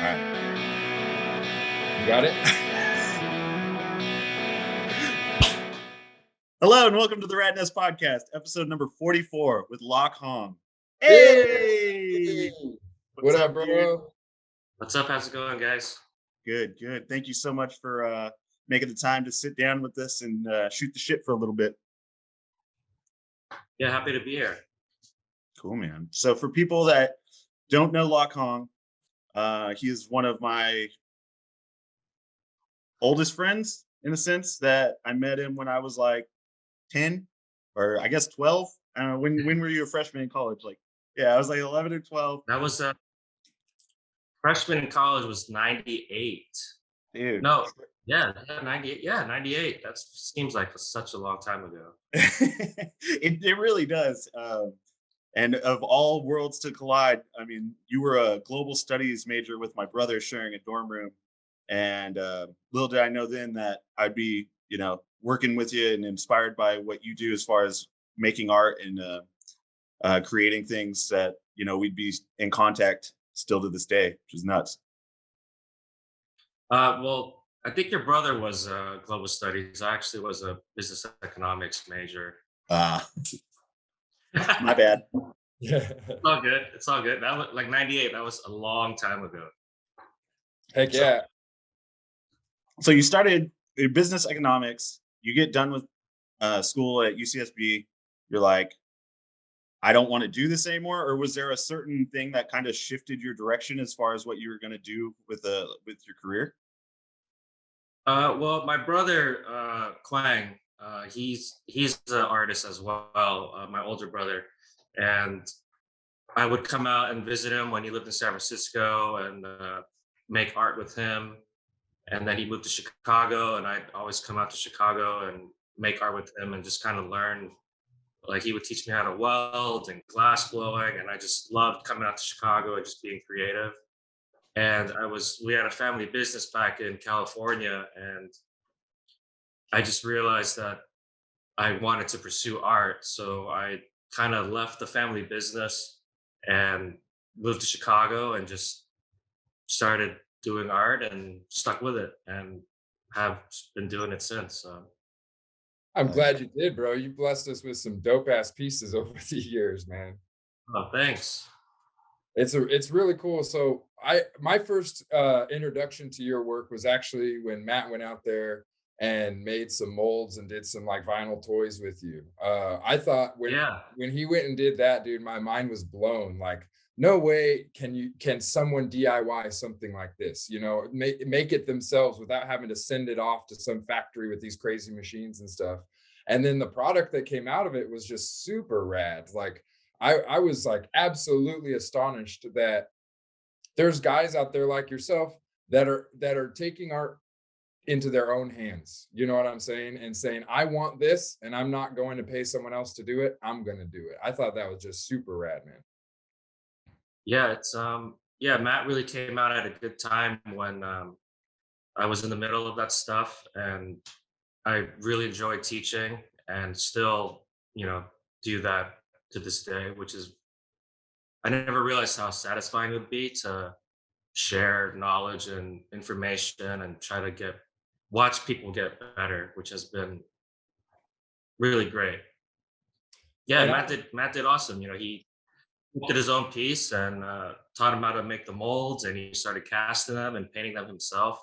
All right. You got it? Hello and welcome to the Ratnest podcast, episode number 44 with Lock Hong. Hey! Hey! What's What up, up, dude? bro? What's up? How's it going, guys? Good, good. Thank you so much for making the time to sit down with us and shoot the shit for a little bit. Yeah, happy to be here. Cool, man. So for people that don't know Lock Hong, he is one of my oldest friends in a sense that I met him when I was like 10 or I guess 12. When were you a freshman in college? Like, yeah, I was like 11 or 12. That was freshman in college was 98. Dude. No, yeah, 98. Yeah, 98. That seems like such a long time ago. It really does. And of all worlds to collide, I mean, you were a global studies major with my brother sharing a dorm room. And little did I know then that I'd be, working with you and inspired by what you do as far as making art and creating things that, we'd be in contact still to this day, which is nuts. Well, I think your brother was global studies. I actually was a business economics major. Uh, my It's bad. Yeah. all good. It's all good. That was like 98. That was a long time ago. Heck So, yeah. so you started in business economics. You get done with school at UCSB. You're like, I don't want to do this anymore. Or was there a certain thing that kind of shifted your direction as far as what you were going to do with your career? Well, my brother Quang, he's an artist as well. My older brother, and I would come out and visit him when he lived in San Francisco and make art with him. And then he moved to Chicago, and I'd always come out to Chicago and make art with him and just kind of learn. Like he would teach me how to weld and glass blowing, and I just loved coming out to Chicago and just being creative. And we had a family business back in California, and I just realized that I wanted to pursue art. So I kind of left the family business and moved to Chicago and just started doing art and stuck with it and have been doing it since. I'm Like, glad you did, bro. You blessed us with some dope ass pieces over the years, man. Oh, thanks. It's really cool. So my first introduction to your work was actually when Matt went out there and made some molds and did some like vinyl toys with you. I thought Yeah. when he went and did that, dude, my mind was blown. Like, no way can someone DIY something like this, make it themselves without having to send it off to some factory with these crazy machines and stuff. And then the product that came out of it was just super rad. Like I was like absolutely astonished that there's guys out there like yourself that are taking art into their own hands. You know what I'm saying? And saying, I want this and I'm not going to pay someone else to do it. I'm going to do it. I thought that was just super rad, man. Yeah. Yeah, Matt really came out at a good time when I was in the middle of that stuff, and I really enjoy teaching and still, you know, do that to this day, which is I never realized how satisfying it would be to share knowledge and information and try to watch people get better, which has been really great. Yeah, And I Matt did awesome. He did his own piece and taught him how to make the molds, and he started casting them and painting them himself.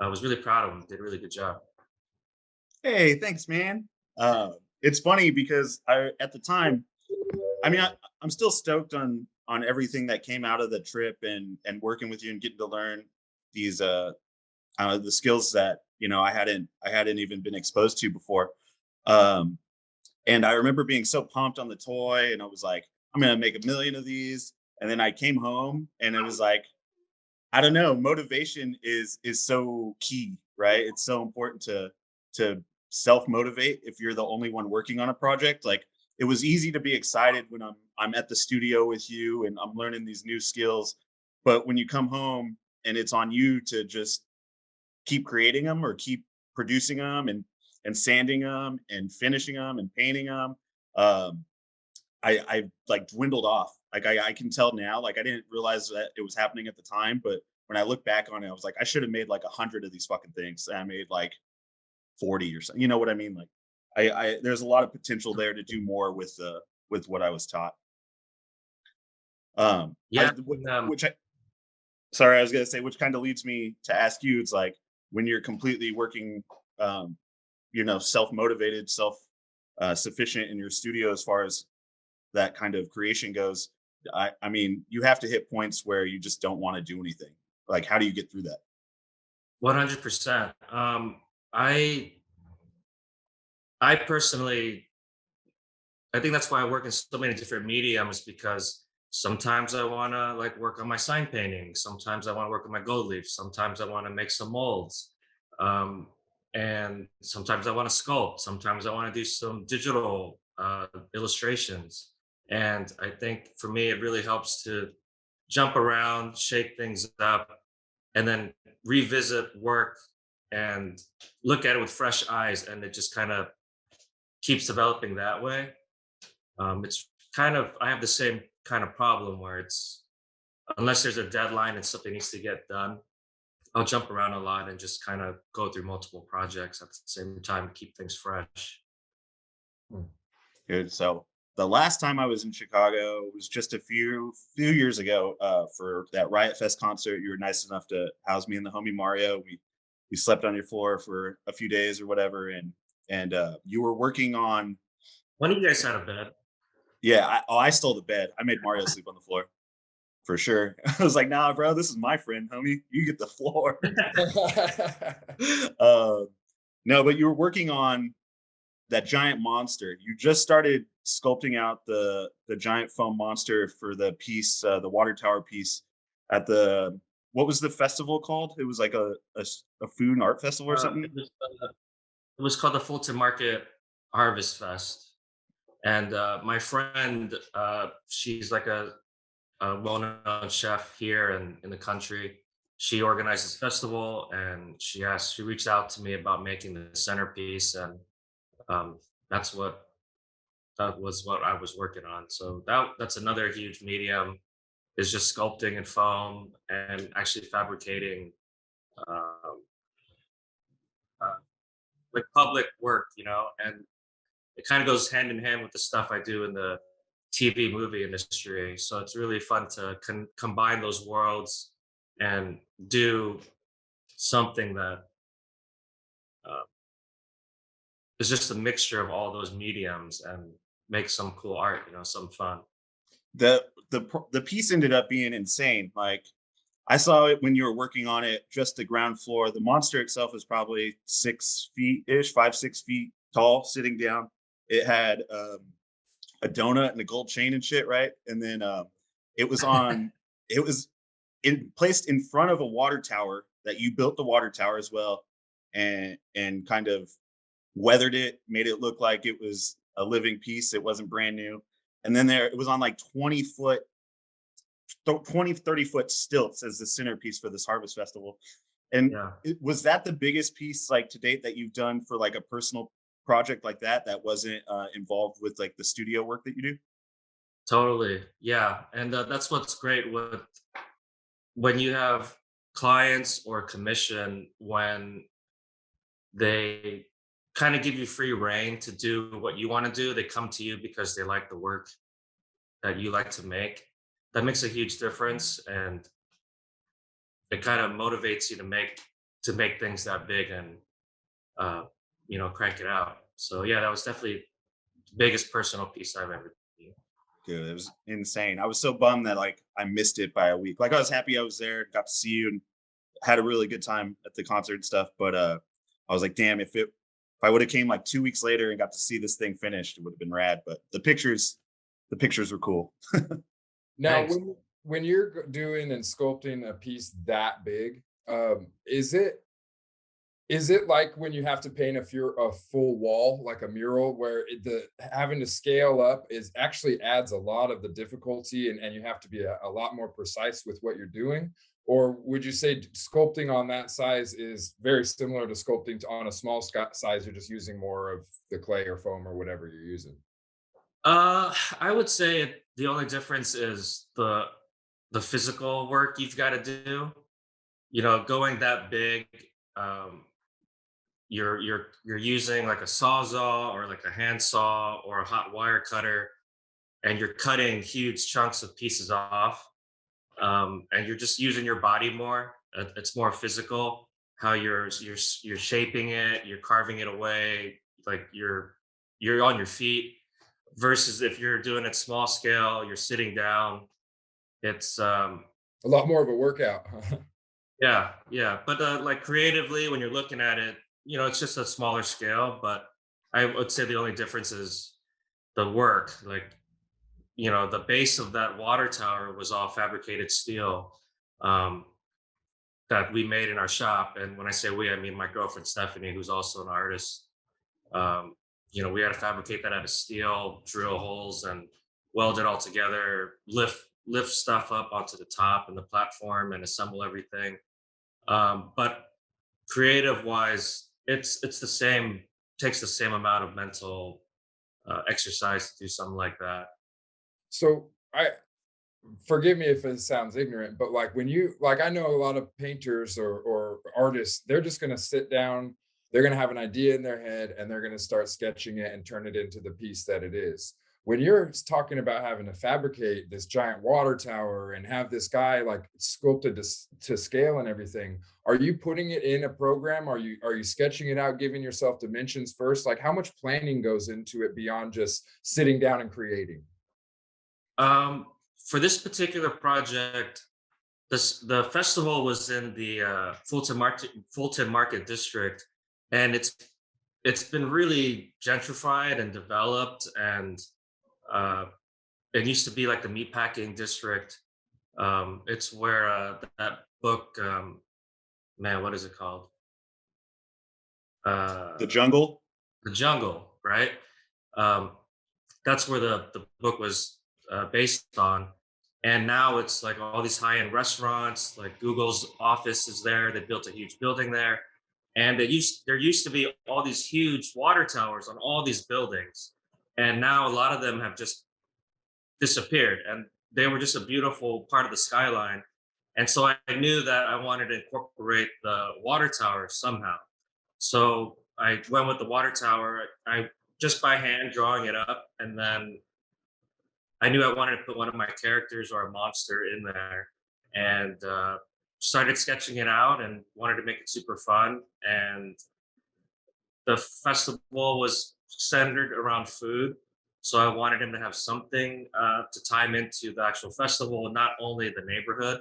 I was really proud of him. Did a really good job. hey, thanks, man. It's funny because at the time, I mean, I'm still stoked on everything that came out of the trip and working with you and getting to learn these the skills that I hadn't even been exposed to before. Um, and I remember being so pumped on the toy, and I was like, I'm gonna make a million of these. And then I came home, and it was like, I don't know, motivation is so key, right? It's so important to self motivate if you're the only one working on a project. Like it was easy to be excited when I'm at the studio with you and I'm learning these new skills, but when you come home and it's on you to just keep creating them or keep producing them and sanding them and finishing them and painting them, um, I like dwindled off Like I can tell now. Like I didn't realize that it was happening at the time, but when I look back on it, I was like, I should have made like 100 of these fucking things. And I made like 40 or something. You know what I mean? Like I there's a lot of potential there to do more with what I was taught. Yeah. Which I sorry, I was gonna say, which kind of leads me to ask you. It's like when you're completely working, um, self motivated, self sufficient in your studio as far as that kind of creation goes. I mean, you have to hit points where you just don't want to do anything. Like, how do you get through that? 100%. I I personally, I think that's why I work in so many different mediums, because sometimes I want to like work on my sign painting. Sometimes I want to work on my gold leaf. Sometimes I want to make some molds. Um, and sometimes I want to sculpt. Sometimes I want to do some digital illustrations. And I think for me, it really helps to jump around, shake things up, and then revisit work and look at it with fresh eyes. And it just kind of keeps developing that way. It's kind of, I have the same kind of problem where it's, unless there's a deadline and something needs to get done, I'll jump around a lot and just kind of go through multiple projects at the same time to keep things fresh. Hmm. Good. So the last time I was in Chicago was just a few years ago for that Riot Fest concert. You were nice enough to house me and the homie Mario. We slept on your floor for a few days or whatever, and you were working on. When are you guys out of bed? Yeah, I stole the bed. I made Mario sleep on the floor for sure. I was like, nah, bro, this is my friend, homie. You get the floor. uh, no, but you were working on that giant monster. You just started sculpting out the giant foam monster for the piece, the water tower piece at the what was the festival called? It was like a food and art festival or Uh, something. it, was, it was called the Fulton Market Harvest Fest. And my friend, she's like a well-known chef here in the country. She organized this festival, and she reached out to me about making the centerpiece, and um, that's what that was what I was working on. So that's another huge medium, is just sculpting and foam and actually fabricating um, uh, like public work, and it kind of goes hand in hand with the stuff I do in the TV movie industry. So it's really fun to combine those worlds and do something that uh, is just a mixture of all those mediums and make some cool art, some fun. The piece ended up being insane. Like I saw it when you were working on it, just the ground floor. The monster itself was probably 6 feet ish, 5 6 feet tall, sitting down. It had a donut and a gold chain and shit, right? And then it was on. It was placed in front of a water tower that you built the water tower as well, and kind of weathered it, made it look like it was a living piece. It wasn't brand new. And then there it was on like 20 30 foot stilts as the centerpiece for this harvest festival. And Yeah, was that the biggest piece like to date that you've done for like a personal project like that wasn't involved with like the studio work that you do? totally. Yeah. And that's what's great with when you have clients or commission, when they kind of give you free reign to do what you want to do. They come to you because they like the work that you like to make. That makes a huge difference, and it kind of motivates you to make things that big and uh, crank it out. So yeah, that was definitely the biggest personal piece I've ever seen. Dude, it was insane. I was so bummed that like I missed it by a week. Like I was happy I was there, got to see you, and had a really good time at the concert and stuff. But I was like, damn, if I would have came like 2 weeks later and got to see this thing finished, it would have been rad. But the pictures were cool. Now, Thanks. when you're doing and sculpting a piece that big, is it like when you have to paint a full wall, like a mural, where the having to scale up is actually adds a lot of the difficulty, and you have to be a lot more precise with what you're doing? Or would you say sculpting on that size is very similar to sculpting on a small size? You're just using more of the clay or foam or whatever you're using. I would say it the only difference is the physical work you've got to do. You know, going that big, um, you're using like a sawzall or like a handsaw or a hot wire cutter, and you're cutting huge chunks of pieces off, and you're just using your body more. It's more physical. How you're shaping it, you're carving it away, like you're on your feet. Versus if you're doing it small scale, you're sitting down. It's A lot more of a workout. yeah, yeah. But like creatively, when you're looking at it, you know, it's just a smaller scale. But I would say the only difference is the work. Like, you know, the base of that water tower was all fabricated steel. Um, that we made in our shop. And when I say we, I mean my girlfriend Stephanie, who's also an artist. Um, you know, we had to fabricate that out of steel, drill holes, and weld it all together, lift stuff up onto the top and the platform, and assemble everything. But creative wise, it's the same. Takes the same amount of mental exercise to do something like that. So I forgive me if it sounds ignorant, but like when you like I know a lot of painters or artists, they're just gonna sit down, they're gonna have an idea in their head and they're gonna start sketching it and turn it into the piece that it is. When you're talking about having to fabricate this giant water tower and have this guy like sculpted to scale and everything, are you putting it in a program? Are you sketching it out, giving yourself dimensions first? Like how much planning goes into it beyond just sitting down and creating? Um, for this particular project, the festival was in the Fulton Market district, and it's been really gentrified and developed, and uh, it used to be like the meatpacking district. It's where that book, man, what is it called? The Uh, jungle. the Jungle, right? Um, that's where the book was based on. And now it's like all these high-end restaurants, like Google's office is there. They built a huge building there. And there used to be all these huge water towers on all these buildings. And now a lot of them have just disappeared. And they were just a beautiful part of the skyline. And so I knew that I wanted to incorporate the water tower somehow. So I went with the water tower. I just by hand drawing it up, and then I knew I wanted to put one of my characters or a monster in there, and started sketching it out and wanted to make it super fun. And the festival was centered around food, so I wanted him to have something to tie him into the actual festival, not only the neighborhood.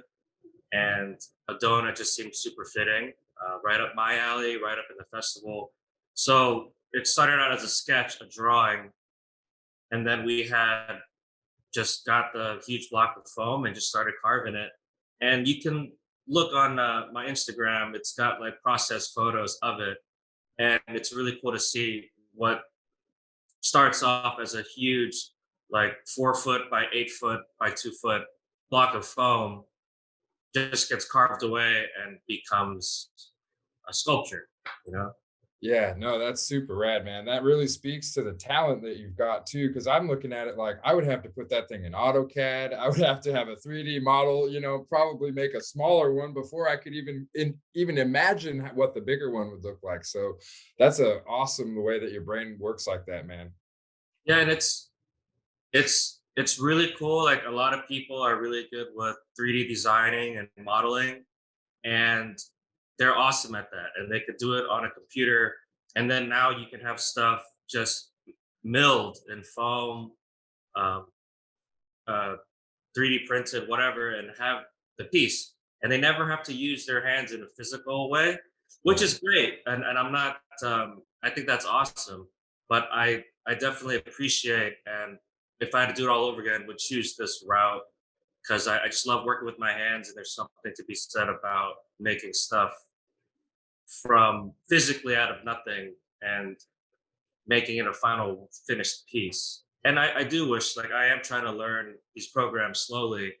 And a donut just seemed super fitting, right up my alley, right up in the festival. So it started out as a sketch, a drawing, and then we had just got the huge block of foam and just started carving it. And you can look on my Instagram; it's got like processed photos of it, and it's really cool to see what starts off as a huge, like 4 foot by 8 foot by 2 foot block of foam just gets carved away and becomes a sculpture, you know? Yeah, no, that's super rad, man. That really speaks to the talent that you've got too. Because I'm looking at it like I would have to put that thing in AutoCAD. I would have to have a 3D model, probably make a smaller one before I could even imagine what the bigger one would look like. So that's a awesome the way that your brain works like that, man. Yeah, and it's really cool. Like a lot of people are really good with 3D designing and modeling, and they're awesome at that. And they could do it on a computer. And then now you can have stuff just milled in foam, um, uh, 3D printed, whatever, and have the piece. And they never have to use their hands in a physical way, which Right. is great. And I'm not, I think that's awesome. But I definitely appreciate, and if I had to do it all over again, would choose this route because I just love working with my hands. And there's something to be said about making stuff from physically out of nothing and making it a final finished piece. And I do wish, like, I am trying to learn these programs slowly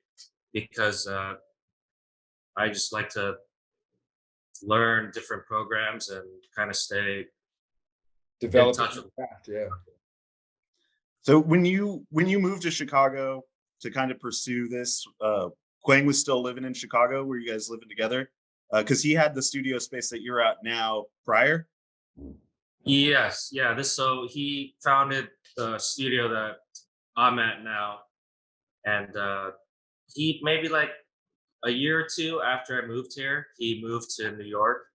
because I just like to learn different programs and kind of stay in Developing touch your with. craft. Yeah. So when you moved to Chicago, to kind of pursue this, Quang was still living in Chicago. Were you guys living together? Because he had the studio space that you're at now prior. Yes, yeah. This so he founded the studio that I'm at now, and he maybe like a year or two after I moved here, he moved to New York,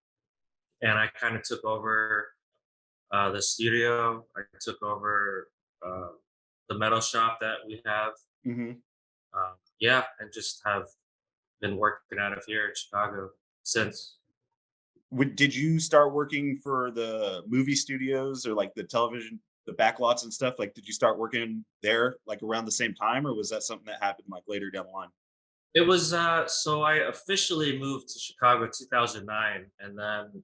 and I kind of took over the studio. I took over uh, the metal shop that we have. Hmm. Yeah, and just have been working out of here in Chicago since. Did you start working for the movie studios or like the television, the backlots and stuff? Like, did you start working there like around the same time, or was that something that happened like later down the line? It was so I officially moved to Chicago 2009, and then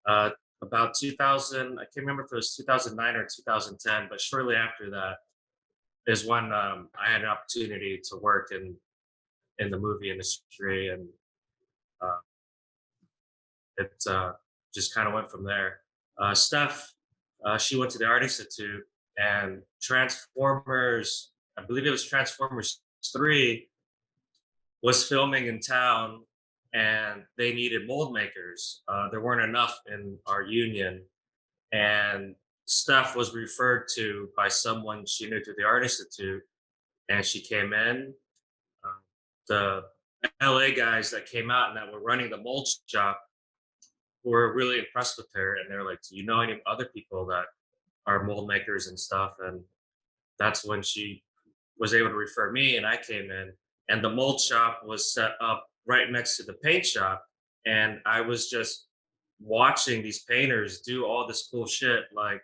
uh about 2000, I can't remember if it was 2009 or 2010, but shortly after that is when I had an opportunity to work in the movie industry, and uh, it just kind of went from there. Steph, she went to the Art Institute, and Transformers, I believe it was Transformers 3, was filming in town, and they needed mold makers. There weren't enough in our union, and Steph was referred to by someone she knew through the Art Institute, and she came in. Uh, the LA guys that came out and that were running the mold shop were really impressed with her, and they're like, "Do you know any other people that are mold makers and stuff?" And that's when she was able to refer me, and I came in, and the mold shop was set up right next to the paint shop, and I was just watching these painters do all this cool shit, like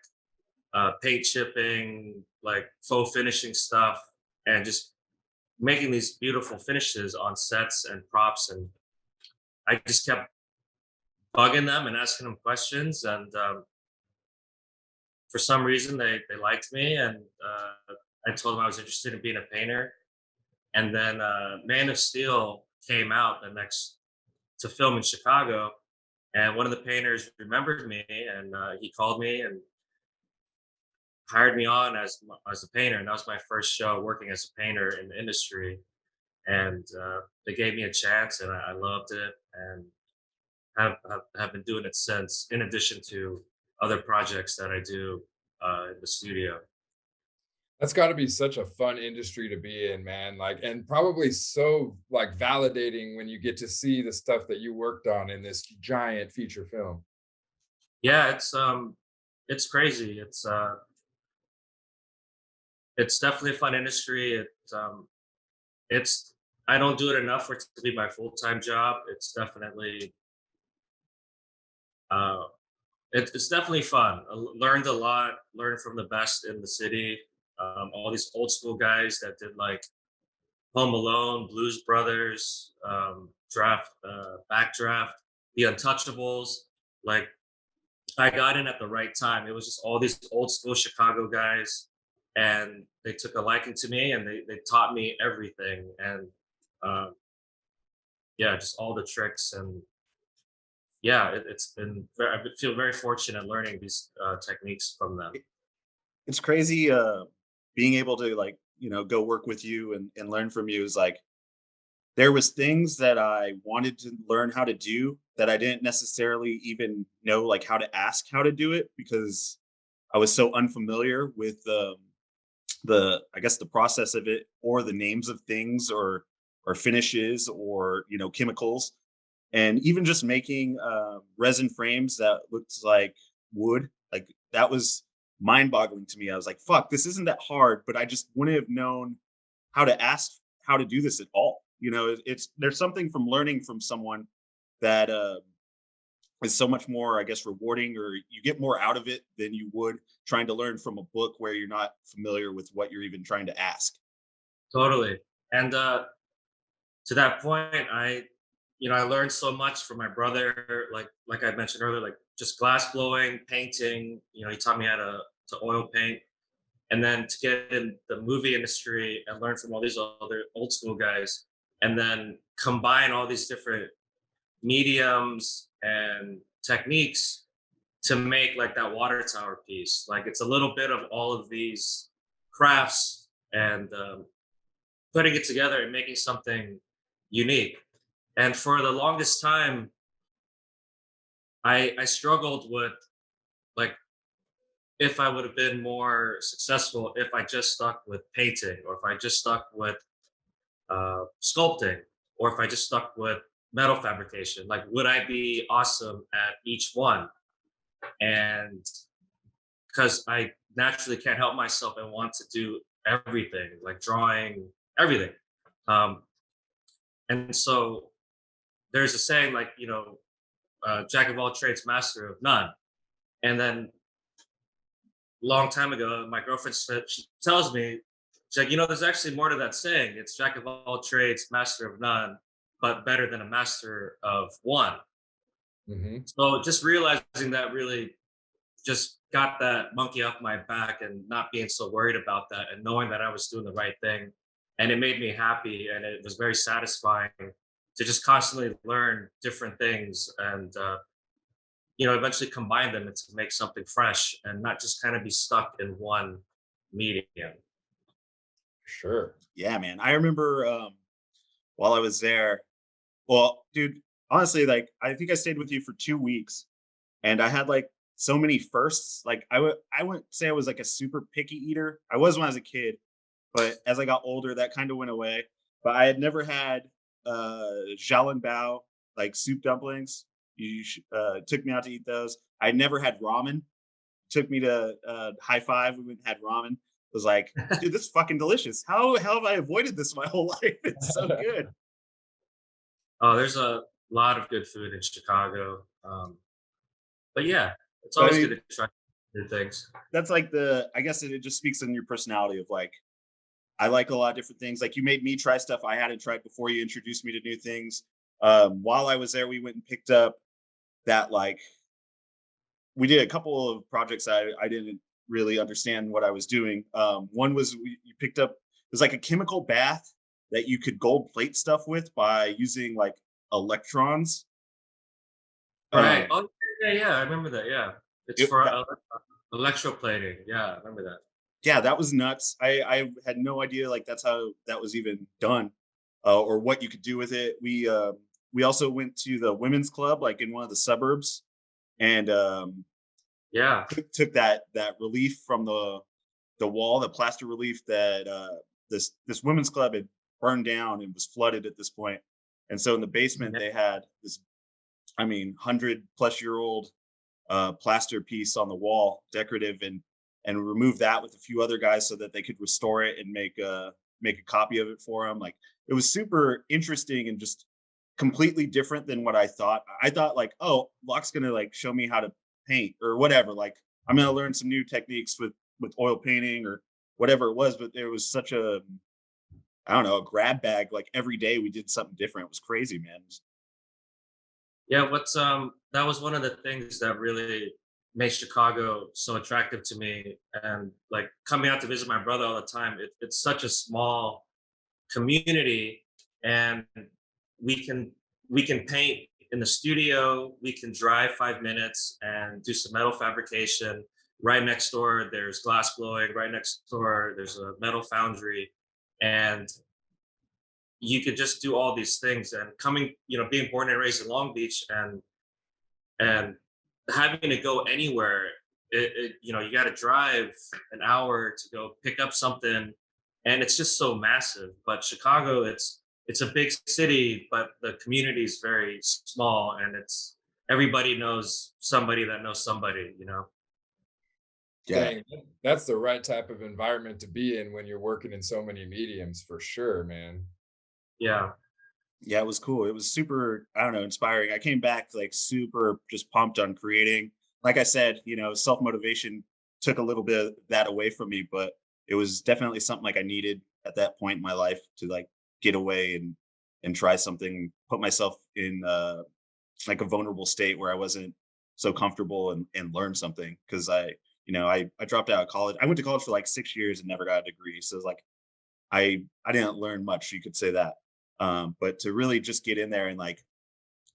paint chipping, like faux finishing stuff, and just making these beautiful finishes on sets and props. And I just kept bugging them and asking them questions, and for some reason they liked me, and I told them I was interested in being a painter. And then Man of Steel came out the next to film in Chicago, and one of the painters remembered me, and he called me and hired me on as a painter, and that was my first show working as a painter in the industry. And they gave me a chance, and I loved it, and have been doing it since. In addition to other projects that I do in the studio. That's got to be such a fun industry to be in, man. Like, and probably so like validating when you get to see the stuff that you worked on in this giant feature film. Yeah, it's crazy. It's definitely a fun industry. It's I don't do it enough for it to be my full-time job. It's definitely uh it's definitely fun. Learned a lot, learned from the best in the city. All these old school guys that did like Home Alone, Blues Brothers, Backdraft, The Untouchables. Like I got in at the right time. It was just all these old school Chicago guys, and they took a liking to me, and they taught me everything. And um, yeah, just all the tricks. And yeah, it's been. I feel very fortunate learning these techniques from them. It's crazy, being able to, like, go work with you and learn from you is like, there was things that I wanted to learn how to do that I didn't necessarily even know, like, how to ask how to do it because I was so unfamiliar with, the I guess, the process of it or the names of things or finishes or, chemicals. And even just making resin frames that looked like wood, like that was mind-boggling to me. I was like, "Fuck, this isn't that hard," but I just wouldn't have known how to ask how to do this at all. It's there's something from learning from someone that is so much more, I guess, rewarding, or you get more out of it than you would trying to learn from a book where you're not familiar with what you're even trying to ask. Totally. And to that point, I learned so much from my brother. Like I mentioned earlier, like just glass blowing, painting. He taught me how to oil paint, and then to get in the movie industry and learn from all these other old school guys, and then combine all these different mediums and techniques to make like that water tower piece. Like it's a little bit of all of these crafts, and putting it together and making something unique. And for the longest time, I struggled with like if I would have been more successful if I just stuck with painting, or if I just stuck with sculpting, or if I just stuck with metal fabrication. Like, would I be awesome at each one? And because I naturally can't help myself and want to do everything, like drawing, everything. Um, and so there's a saying like, jack of all trades, master of none. And then long time ago, my girlfriend said, she tells me, she's like, there's actually more to that saying. It's jack of all trades, master of none, but better than a master of one. Hmm. So just realizing that really just got that monkey off my back, and not being so worried about that, and knowing that I was doing the right thing. And it made me happy, and it was very satisfying to just constantly learn different things, and eventually combine them and to make something fresh, and not just kind of be stuck in one medium. Sure. Yeah, man. I remember while I was there, well, dude, honestly, like I think I stayed with you for 2 weeks, and I had like so many firsts. Like I wouldn't say I was like a super picky eater. I was when I was a kid, but as I got older, that kind of went away. But I had never had Xiaolongbao, like soup dumplings. Took me out to eat those. I never had ramen. Took me to High Five. We went and had ramen. Was like, dude, this is fucking delicious. How the hell have I avoided this my whole life? It's so good. Oh, there's a lot of good food in Chicago. But yeah, it's But I always good mean, to try new things. that's like I guess it just speaks on your personality of like, I like a lot of different things. Like you made me try stuff I hadn't tried before. You introduced me to new things. While I was there, we went and picked up that like we did a couple of projects I didn't really understand what I was doing. One was you picked up it was like a chemical bath that you could gold plate stuff with by using like electrons. Right. Um, Oh, yeah, yeah, I remember that. Yeah, it's it, for that, electroplating. Yeah, I remember that. yeah, that was nuts. I had no idea like that's how that was even done, or what you could do with it. We also went to the women's club like in one of the suburbs, and Yeah. took that relief from the wall, the plaster relief that this women's club had burned down and was flooded at this point. And so in the basement Yeah. they had this, I mean, 100+ year old plaster piece on the wall, decorative, and remove that with a few other guys so that they could restore it and make a copy of it for them. Like it was super interesting and just completely different than what I thought. I thought like, oh, Locke's gonna like show me how to paint or whatever. Like I'm gonna learn some new techniques with oil painting or whatever it was. But there was such a, I don't know, a grab bag. Like every day we did something different. It was crazy, man. Yeah, that was one of the things that really made Chicago so attractive to me. And like coming out to visit my brother all the time, it's such a small community, and we can we can paint in the studio, we can drive 5 minutes and do some metal fabrication. Right next door there's glass blowing, right next door there's a metal foundry, and you could just do all these things. And coming, being born and raised in Long Beach, and having to go anywhere, you got to drive an hour to go pick up something, and it's just so massive. But Chicago, it's a big city, but the community is very small, and it's everybody knows somebody that knows somebody. Yeah, Dang, that's the right type of environment to be in when you're working in so many mediums for sure, man. Yeah. yeah, it was cool. It was super, I don't know, inspiring. I came back like super just pumped on creating. Like I said, self motivation took a little bit of that away from me, but it was definitely something like I needed at that point in my life to like get away and try something, put myself in like a vulnerable state where I wasn't so comfortable and learn something because I dropped out of college. I went to college for like 6 years and never got a degree. So it's like I didn't learn much, you could say that. But to really just get in there and like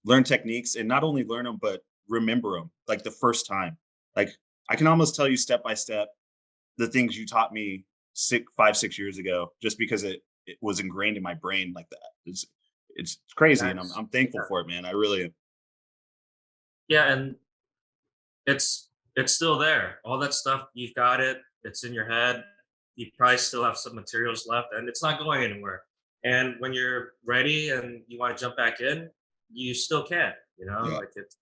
learn techniques and not only learn them but remember them like the first time. Like I can almost tell you step by step the things you taught me 6 5 6 years ago just because it was ingrained in my brain like that. It's crazy, and Nice. I'm thankful Yeah. for it, man. I really am. Yeah, and it's still there. All that stuff, you've got it. It's in your head. You probably still have some materials left, and it's not going anywhere. And when you're ready and you want to jump back in, you still can. Yeah, Like it's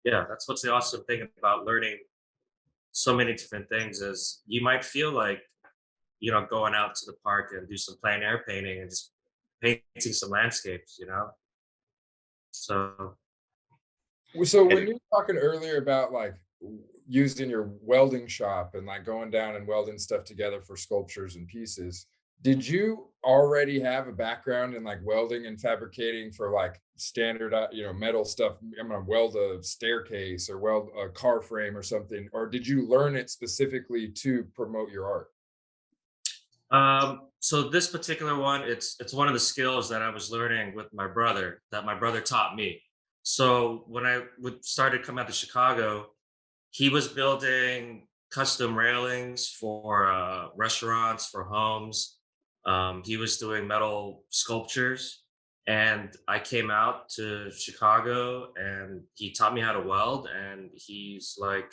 yeah. That's what's the awesome thing about learning so many different things is you might feel like going out to the park and do some plein air painting and just painting some landscapes. So So when and you were talking earlier about like using your welding shop and like going down and welding stuff together for sculptures and pieces, did you already have a background in like welding and fabricating for like standard, metal stuff? I'm gonna weld a staircase or weld a car frame or something, or did you learn it specifically to promote your art? so this particular one, it's one of the skills that I was learning with my brother that my brother taught me. So when I would started coming out to Chicago, he was building custom railings for restaurants, for homes. He was doing metal sculptures, and I came out to Chicago, and he taught me how to weld. And he's like,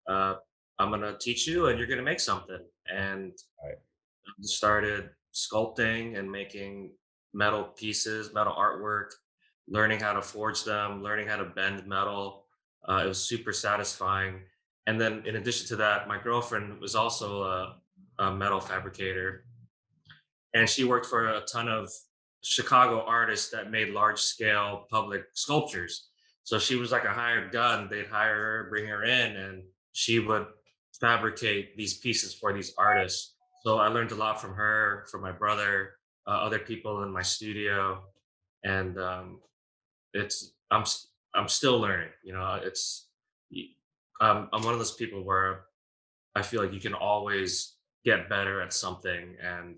uh, "I'm gonna teach you, and you're gonna make something." And Right. started sculpting and making metal pieces, metal artwork, learning how to forge them, learning how to bend metal. It was super satisfying. And then, in addition to that, my girlfriend was also a metal fabricator, and she worked for a ton of Chicago artists that made large scale public sculptures. So she was like a hired gun. They'd hire her, bring her in, and she would fabricate these pieces for these artists. So I learned a lot from her, from my brother, other people in my studio, and it's I'm still learning. Y- I'm one of those people where I feel like you can always get better at something, and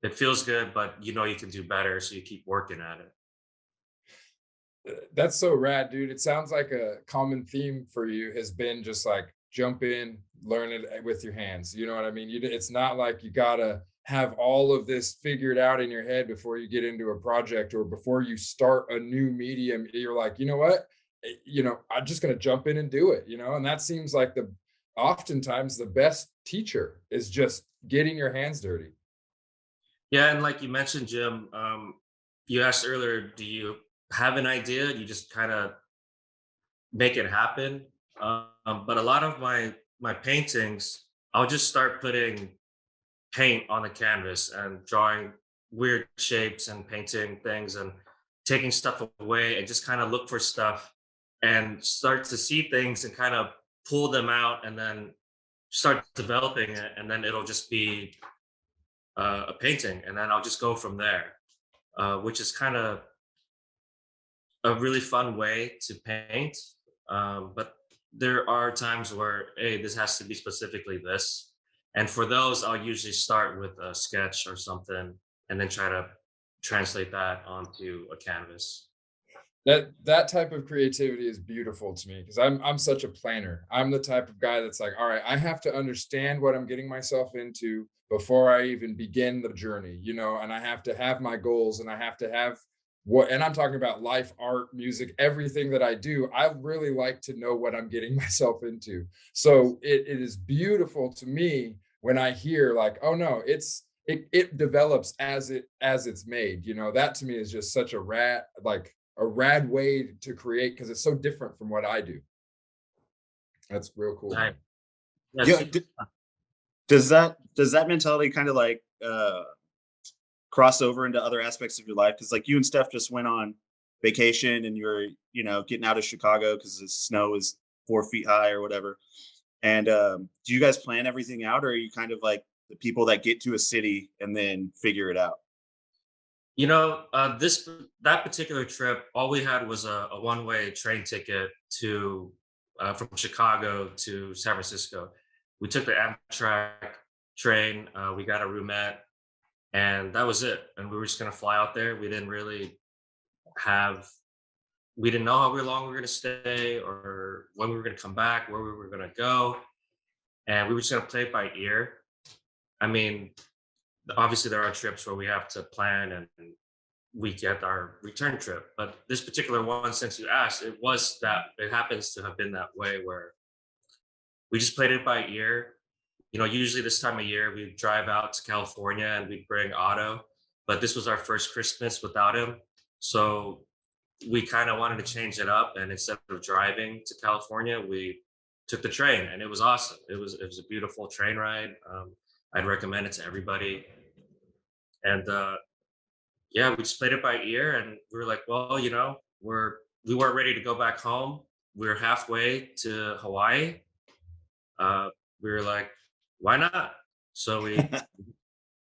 it feels good, but you can do better, so you keep working at it. That's so rad, dude. It sounds like a common theme for you has been just like jump in, learn it with your hands. You know what I mean? It's not like you gotta have all of this figured out in your head before you get into a project or before you start a new medium. You're like, you know what? I'm just gonna jump in and do it. And that seems like the oftentimes the best teacher is just getting your hands dirty. Yeah, and like you mentioned, Jim, you asked earlier, do you have an idea? You just kind of make it happen. But a lot of my paintings, I'll just start putting paint on the canvas and drawing weird shapes and painting things and taking stuff away and just kind of look for stuff and start to see things and kind of pull them out and then start developing it, and then it'll just be a painting, and then I'll just go from there, which is kind of a really fun way to paint. But there are times where, hey, this has to be specifically this. And for those, I'll usually start with a sketch or something and then try to translate that onto a canvas. That type of creativity is beautiful to me because I'm such a planner. I'm the type of guy that's like, all right, I have to understand what I'm getting myself into before I even begin the journey, and I have to have my goals and I have to have and I'm talking about life, art, music, everything that I do. I really like to know what I'm getting myself into. So it is beautiful to me when I hear like, oh no, it develops as it's made. That to me is just such a rad way to create because it's so different from what I do. That's real cool, Right. man. Yeah, yeah. Does that mentality kind of like cross over into other aspects of your life? Because like you and Steph just went on vacation, and you're getting out of Chicago because the snow is 4 feet high or whatever. And do you guys plan everything out, or are you kind of like the people that get to a city and then figure it out? that particular trip, all we had was a one-way train ticket to from Chicago to San Francisco. We took the Amtrak train. We got a roomette, and that was it. And we were just gonna fly out there. Have we didn't know how long we were gonna stay or when we were gonna come back, where we were gonna go, and we were just gonna play it by ear. I mean, obviously there are trips where we have to plan and we get our return trip. But this particular one, since you asked, it happens to have been that way where we just played it by ear. Usually this time of year we drive out to California and we bring Otto, but this was our first Christmas without him. So we kind of wanted to change it up, and instead of driving to California, we took the train, and it was awesome. It was a beautiful train ride. I'd recommend it to everybody. And yeah, we just played it by ear, and we were like, well, we weren't ready to go back home. We were halfway to Hawaii. We were like, why not? So we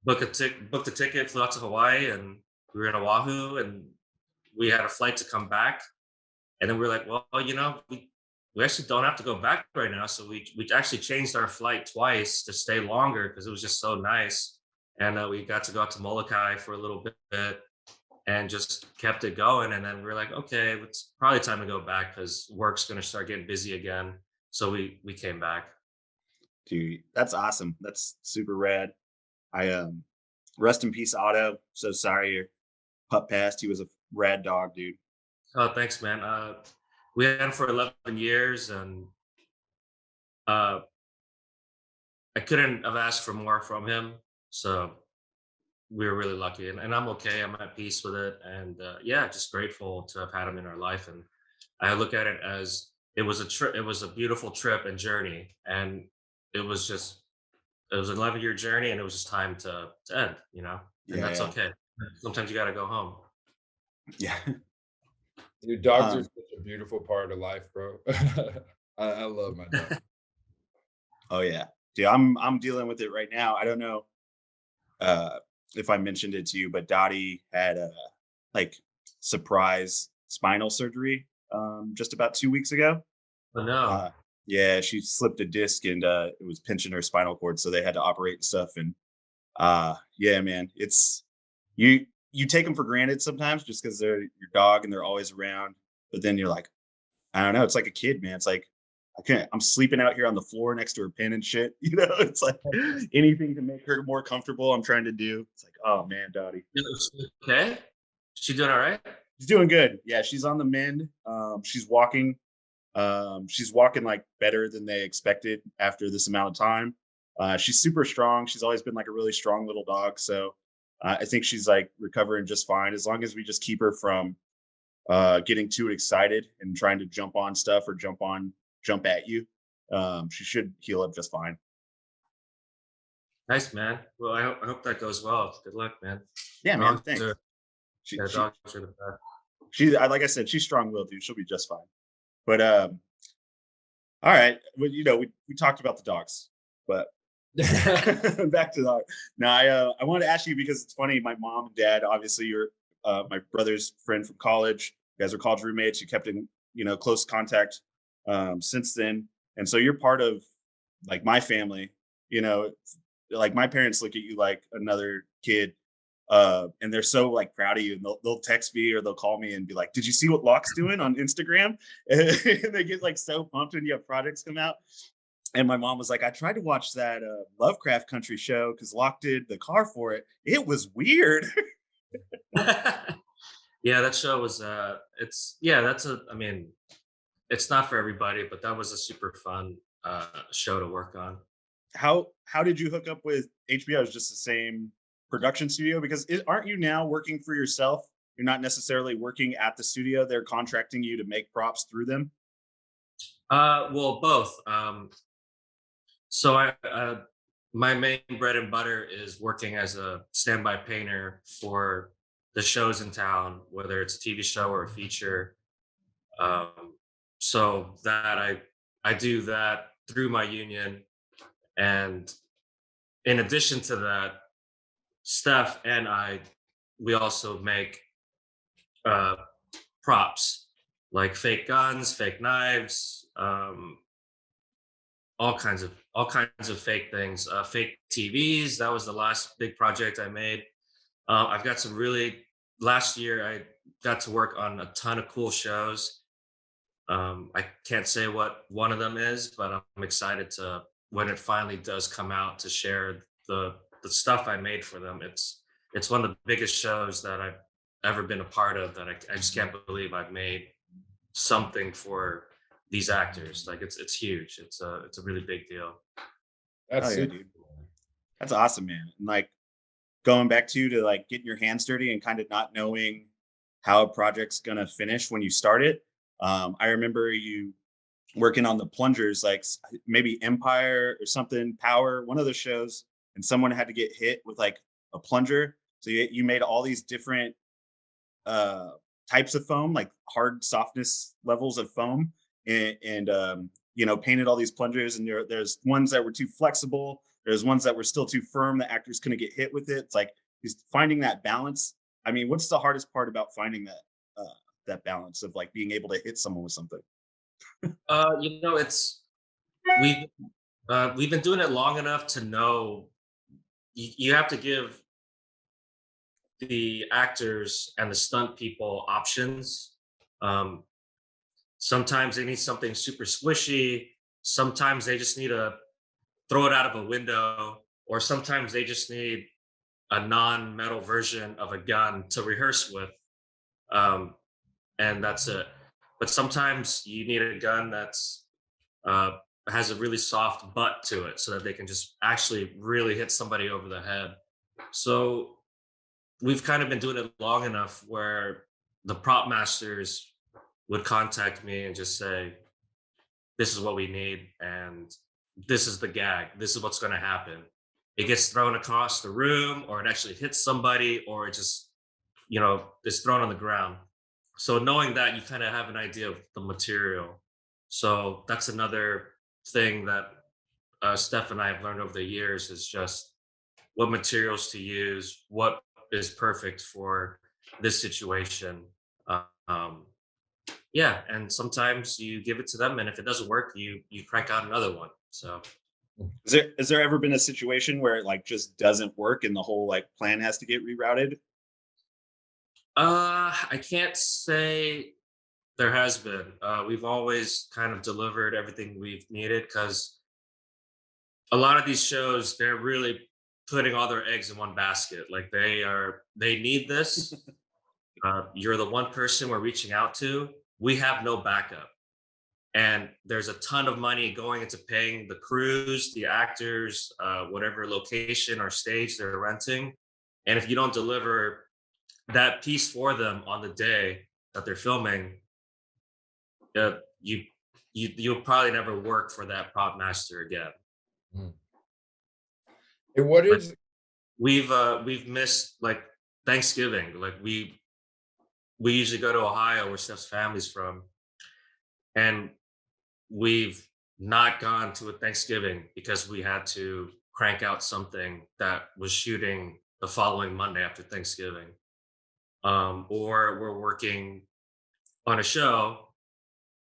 booked a ticket, flew out to Hawaii, and we were in Oahu, and we had a flight to come back. And then we were like, well, we actually don't have to go back right now. So we actually changed our flight twice to stay longer because it was just so nice. And we got to go out to Molokai for a little bit and just kept it going. And then we are like, okay, it's probably time to go back because work's going to start getting busy again. So we came back. Dude, that's awesome. That's super rad. I rest in peace, Otto. So sorry your pup passed. He was a rad dog, dude. Oh, thanks, man. We had him for 11 years, and uh, I couldn't have asked for more from him. So we were really lucky, and I'm okay. I'm at peace with it, and yeah, just grateful to have had him in our life. And I look at it as it was a trip. It was a beautiful trip and journey, and it was an 11-year journey, and it was just time to end. And Yeah, that's yeah. okay. Sometimes you got to go home. Yeah. Dude, dogs are Um, such a beautiful part of life, bro. I love my dog. oh yeah. Dude, I'm dealing with it right now. I don't know uh if I mentioned it to you, but Dottie had a like surprise spinal surgery just about 2 weeks ago. But no, Uh yeah, she slipped a disc and it was pinching her spinal cord, so they had to operate and stuff. And yeah, man, you take them for granted sometimes just because they're your dog and they're always around. But then you're like, I don't know, it's like a kid, man. It's like I'm sleeping out here on the floor next to her pen and shit. It's like anything to make her more comfortable. I'm trying to do. It's like, oh man, Dottie, it was okay. She doing all right? she's doing good. Yeah, she's on the mend. She's walking. She's walking like better than they expected after this amount of time. She's super strong. She's always been like a really strong little dog. So I think she's like recovering just fine as long as we just keep her from getting too excited and trying to jump on stuff or jump at you. She should heal up just fine. Nice, man. Well, I hope that goes well. Good luck, man. Yeah, man. Dogs Thanks. are She yeah, she dogs are the best. like I said, she's strong willed, dude. She'll be just fine. But all right. Well, we talked about the dogs, but back to the now. I wanted to ask you because it's funny. My mom and dad, obviously, you're my brother's friend from college. You guys are college roommates. You kept in close contact since then, and so you're part of like my family. You know, like my parents look at you like another kid, and they're so like proud of you, and they'll text me or they'll call me and be like, "Did you see what Locke's doing on Instagram?" And they get like so pumped when you have projects come out. And my mom was like, I tried to watch that Lovecraft Country show because Locke did the car for it. It was weird. Yeah, that show was it's yeah, that's a I mean, it's not for everybody, but that was a super fun show to work on. How did you hook up with HBO? Is just the same production studio? Because aren't you now working for yourself? You're not necessarily working at the studio. They're contracting you to make props through them. Well, both. So my main bread and butter is working as a standby painter for the shows in town, whether it's a TV show or a feature. Um, so that I do that through my union, and in addition to that, Steph and I we also make uh, props like fake guns, fake knives, all kinds of fake things, fake TVs. That was the last big project I made. I've got some really last year I got to work on a ton of cool shows. I can't say what one of them is, but I'm excited to when it finally does come out to share the the stuff I made for them. It's one of the biggest shows that I've ever been a part of. That I just can't believe I've made something for these actors. Like it's huge. It's a really big deal. Oh That's yeah, super dude. cool. That's awesome, man. And like going back to like getting your hands dirty and kind of not knowing how a project's gonna finish when you start it. I remember you working on the plungers, like maybe Empire or something, Power, one of the shows, and someone had to get hit with like a plunger. So you made all these different uh, types of foam, like hard softness levels of foam, and you know, painted all these plungers. And there's ones that were too flexible. There's ones that were still too firm. The actors couldn't get hit with it. It's like just finding that balance. I mean, what's the hardest part about finding that balance of like being able to hit someone with something? It's we've we've been doing it long enough to know you have to give the actors and the stunt people options. Um, Sometimes they need something super squishy. Sometimes they just need to throw it out of a window, or sometimes they just need a non-metal version of a gun to rehearse with, um, and that's it. But sometimes you need a gun that's uh, has a really soft butt to it, so that they can just actually really hit somebody over the head. So we've kind of been doing it long enough where the prop masters would contact me and just say, this is what we need, and this is the gag, this is what's going to happen. It gets thrown across the room, or it actually hits somebody, or it just is thrown on the ground. So knowing that, you kind of have an idea of the material. So that's another thing that Steph and I have learned over the years, is just what materials to use, what is perfect for this situation. Um, yeah, and sometimes you give it to them, and if it doesn't work, you crank out another one. So Is there ever been a situation where it like just doesn't work and the whole like plan has to get rerouted? I can't say there has been. We've always kind of delivered everything we've needed, because a lot of these shows, they're really putting all their eggs in one basket. Like they need this. You're the one person we're reaching out to. We have no backup. And there's a ton of money going into paying the crews, the actors, whatever location or stage they're renting. And if you don't deliver that piece for them on the day that they're filming, uh, you you'll probably never work for that prop master again. Mm. And what Like is we've missed like Thanksgiving. Like we usually go to Ohio, where Steph's family's from, and we've not gone to a Thanksgiving because we had to crank out something that was shooting the following Monday after Thanksgiving. Or we're working on a show.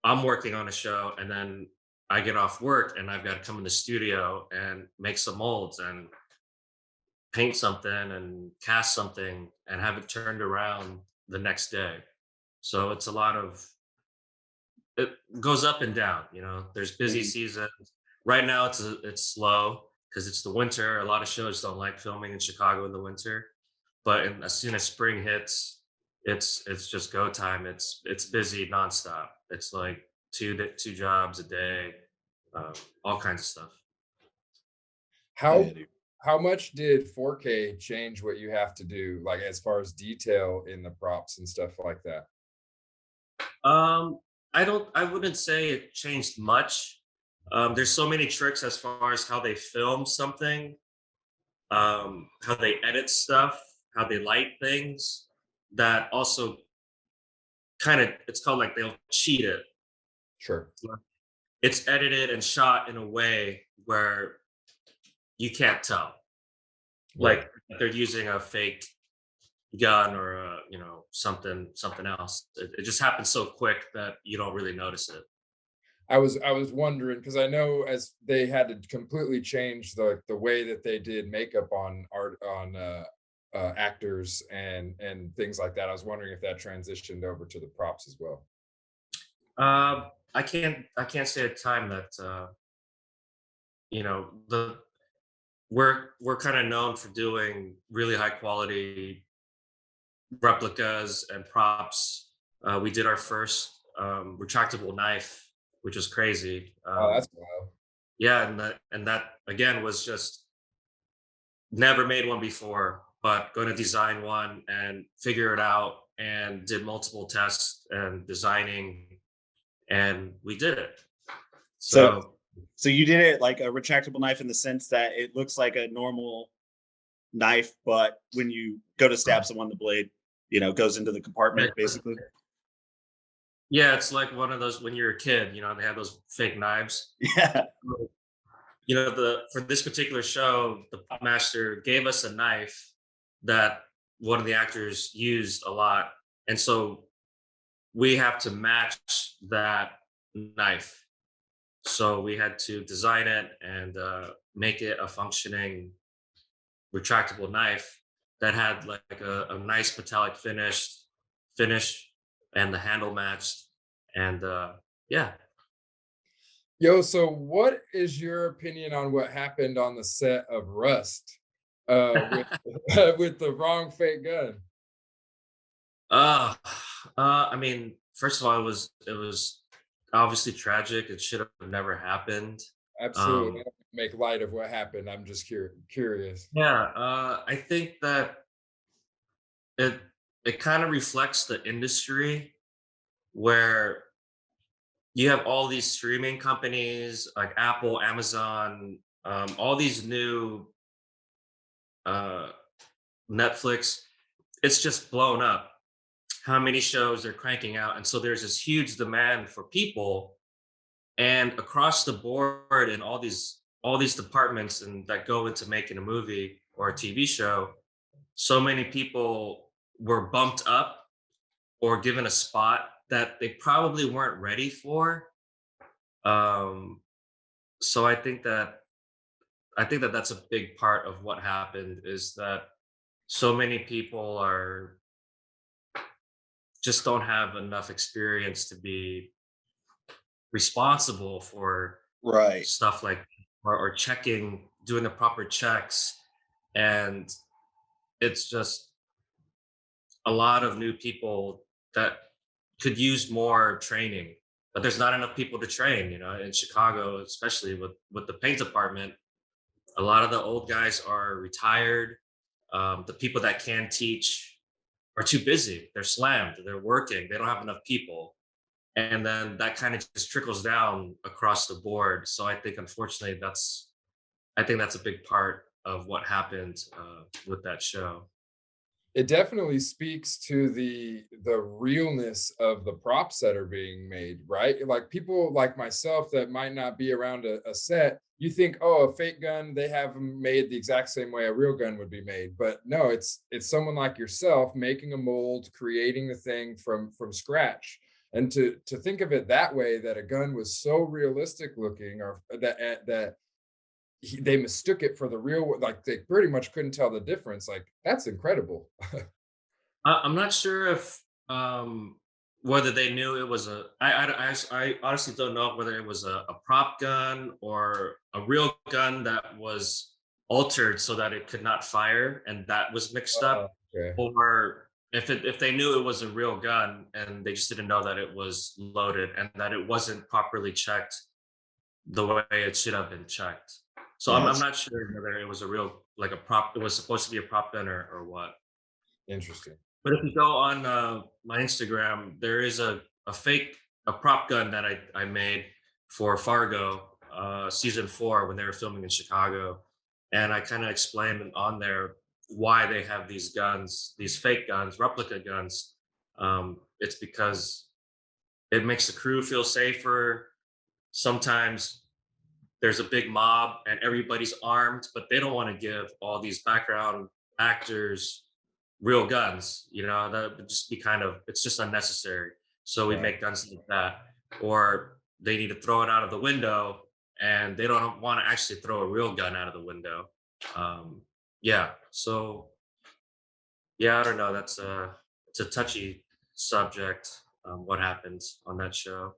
I'm working on a show, and then I get off work and I've got to come in the studio and make some molds and paint something and cast something and have it turned around the next day. So it's a lot of it goes up and down. There's busy Mhm. seasons. Right now it's slow because it's the winter. A lot of shows don't like filming in Chicago in the winter, but as soon as spring hits, it's just go time. It's busy nonstop. It's like two jobs a day, um, all kinds of stuff. Oh yeah, how dude. how much did 4K change what you have to do, like as far as detail in the props and stuff like that? Um, I wouldn't say it changed much. There's so many tricks as far as how they film something, how they edit stuff, how they light things, that also kind of, it's called, like, they'll cheat it. Sure. It's edited and shot in a way where you can't tell. Right. Like they're using a fake gun or something else. It just happens so quick that you don't really notice it. I was wondering because I know as they had to completely change the way that they did makeup on art on actors and things like that. I was wondering if that transitioned over to the props as well. I can't say a time that the we're kind of known for doing really high quality replicas and props. We did our first retractable knife, which was crazy. Oh, that's wild. Yeah, and that again was just never made one before, but going to design one and figure it out, and did multiple tests and designing, and we did it. So So so you did it like a retractable knife in the sense that it looks like a normal knife, but when you go to stab someone, the blade, goes into the yeah, compartment basically. yeah, it's like one of those when you're a kid, they have those fake knives. Yeah. The for this particular show, the pop master gave us a knife that one of the actors used a lot, and so we have to match that knife. So we had to design it and make it a functioning retractable knife that had like a nice metallic finish, and the handle matched, and yeah. Yo, so what is your opinion on what happened on the set of Rust with with the wrong fake gun? Uh, I mean, first of all, it was obviously tragic. It should have never happened. Absolutely. I Um, don't make light of what happened. I'm just curious. yeah, I think that it it kind of reflects the industry where you have all these streaming companies like Apple, Amazon, all these new uh, Netflix. It's just blown up how many shows they're cranking out, and so there's this huge demand for people, and across the board in all these departments and that go into making a movie or a TV show, so many people were bumped up or given a spot that they probably weren't ready for. Um, so I think that that's a big part of what happened, is that so many people are just don't have enough experience to be responsible for Right. stuff like, or checking, doing the proper checks, and it's just a lot of new people that could use more training, but there's not enough people to train. In Chicago, especially with the paint department, a lot of the old guys are retired. The people that can teach are too busy. They're slammed. They're working. They don't have enough people, and then that kind of just trickles down across the board. So I think, unfortunately, that's a big part of what happened with that show. It definitely speaks to the realness of the props that are being made, right? Like people like myself that might not be around a set, you think, oh, a fake gun, they have 'em made the exact same way a real gun would be made. But no, it's someone like yourself making a mold, creating the thing from scratch. And to think of it that way, that a gun was so realistic looking, or that they mistook it for the real, like they pretty much couldn't tell the difference. Like that's incredible. I'm not sure if whether they knew it was a. I honestly don't know whether it was a prop gun or a real gun that was altered so that it could not fire, and that was mixed Oh, up, okay. or if they knew it was a real gun and they just didn't know that it was loaded and that it wasn't properly checked the way it should have been checked. So I'm Yes. not sure whether it was a real, like a prop. It was supposed to be a prop gun or what. Interesting. But if you go on my Instagram, there is a prop gun that I made for Fargo season 4 when they were filming in Chicago, and I kind of explained on there why they have these guns, these fake guns, replica guns. It's because it makes the crew feel safer. Sometimes there's a big mob and everybody's armed, but they don't want to give all these background actors real guns. That would just be it's just unnecessary. So we Right. make guns like that. Or they need to throw it out of the window and they don't want to actually throw a real gun out of the window. Um, yeah. So yeah, I don't know. It's a touchy subject. What happens on that show?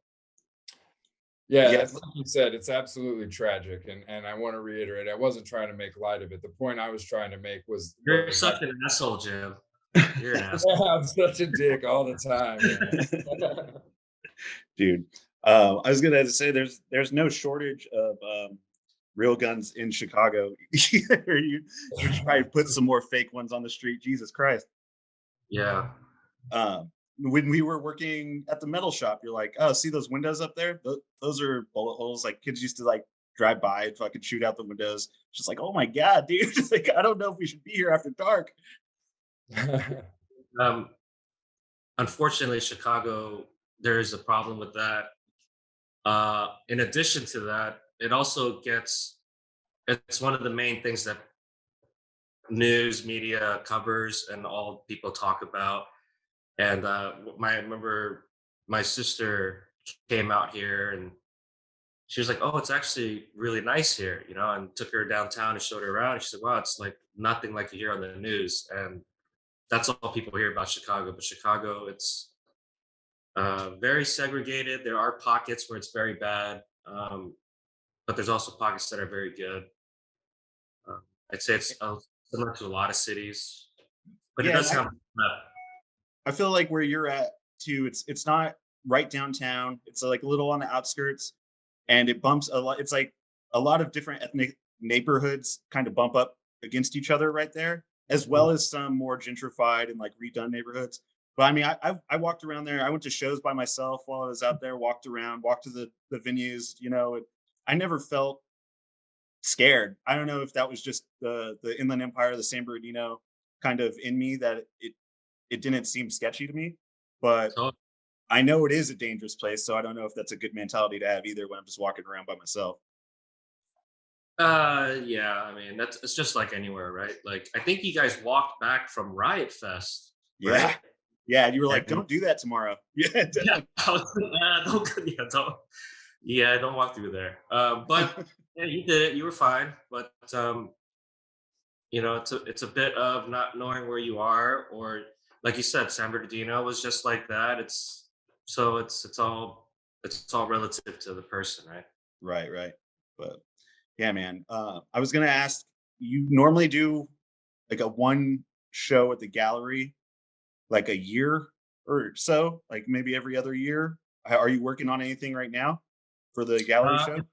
Yeah, Yes. like you said, it's absolutely tragic, and I want to reiterate, I wasn't trying to make light of it. The point I was trying to make You're was like, such an asshole, Jim. You're an asshole. yeah, I'm such a dick all the time, man. Dude. I was gonna say there's no shortage of real guns in Chicago. You should probably put some more fake ones on the street. Jesus Christ. Yeah. When we were working at the metal shop, you're like, oh, see those windows up there? Those are bullet holes. Like kids used to like drive by and fucking shoot out the windows. Just like, oh my god, dude. Just like, I don't know if we should be here after dark. Um, Unfortunately, Chicago, there is a problem with that. In addition to that, it also gets it's one of the main things that news media covers and all people talk about. And I remember my sister came out here and she was like, "Oh, it's actually really nice here," and took her downtown and showed her around. And she said, "Wow, it's like nothing like you hear on the news." And that's all people hear about Chicago. But Chicago, it's very segregated. There are pockets where it's very bad, but there's also pockets that are very good. Uh, I'd say it's similar to a lot of cities, but it Yeah, and does have. I feel like where you're at too, it's not right downtown. It's like a little on the outskirts, and it bumps a lot. It's like a lot of different ethnic neighborhoods kind of bump up against each other right there, as well as some more gentrified and like redone neighborhoods. But I mean, I walked around there. I went to shows by myself while I was out there. Walked around, walked to the venues. I never felt scared. I don't know if that was just the Inland Empire, the San Bernardino kind of in me that it didn't seem sketchy to me, but So, I know it is a dangerous place. So I don't know if that's a good mentality to have either when I'm just walking around by myself. yeah, I mean that's it's just like anywhere, right? Like I think you guys walked back from Riot Fest, Yeah. right? Yeah. And you were like, And don't do that tomorrow. Yeah. yeah, I was, don't walk through there. But yeah, you did it. You were fine. But it's a bit of not knowing where you are, or like you said, San Bernardino was just like that. It's all relative to the person, right? Right. Right. But yeah, man. I was going to ask, you normally do like a one show at the gallery, like a year or so, like maybe every other year. Are you working on anything right now for the gallery Uh, show? it,